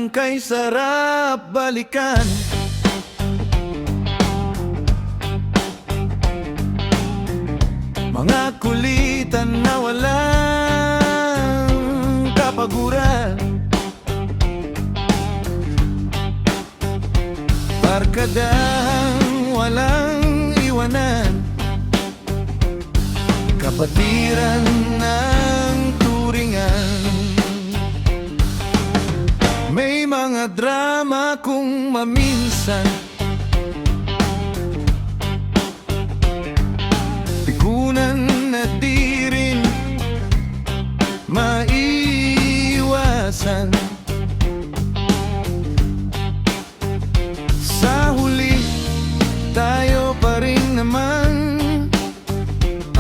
kay sarap balikan. Mga kulitan na walang kapaguran, barkadang walang iwanan, kapatiran ng turingan. May mga drama kung maminsan, pikunan na di rin maiiwasan. Sa huli, tayo pa rin naman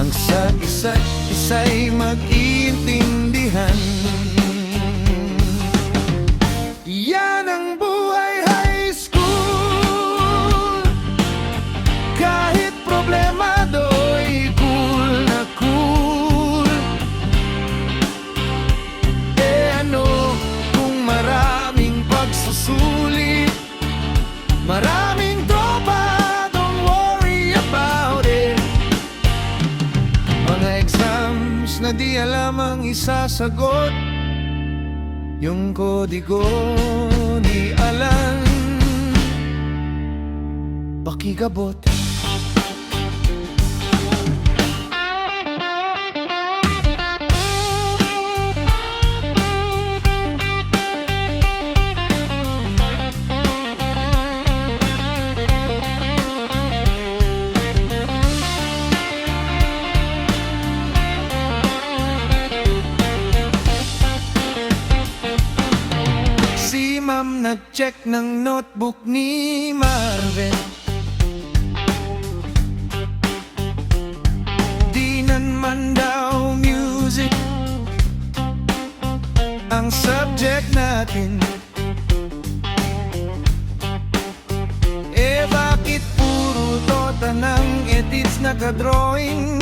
ang sa isa't isa'y mag-iintindihan. Yan ang buhay high school. Kahit problemado'y cool na cool. Ano kung maraming pagsusulit, maraming tropa, don't worry about it. Mga exams na di alam ang isasagot, yung kodigo di alam, pakigabot. Ma'am nag-check ng notebook ni Marvin, di naman daw music ang subject natin. Bakit puro tota ng edits nakadrawing?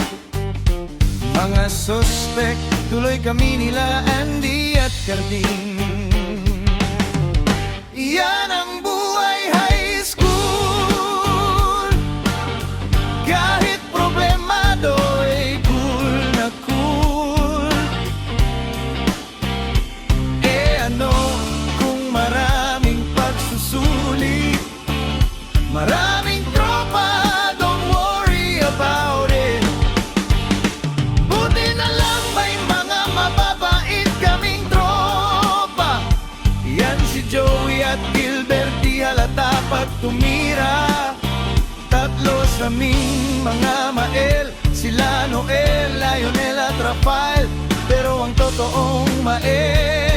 Mga suspect, tuloy kami nila Andy at Carding. Yan ang buhay high school. Kahit problemado'y cool na cool. Ano kung maraming pagsusulit, maraming tropa, don't worry about it. Buti na lang may mga mababait kaming tropa. Yan si Joey at Gilbert, di halata pag tumira. Tatlo sa aming mga mael, sila Noel, Lionel at Rafael, pero ang totoong mael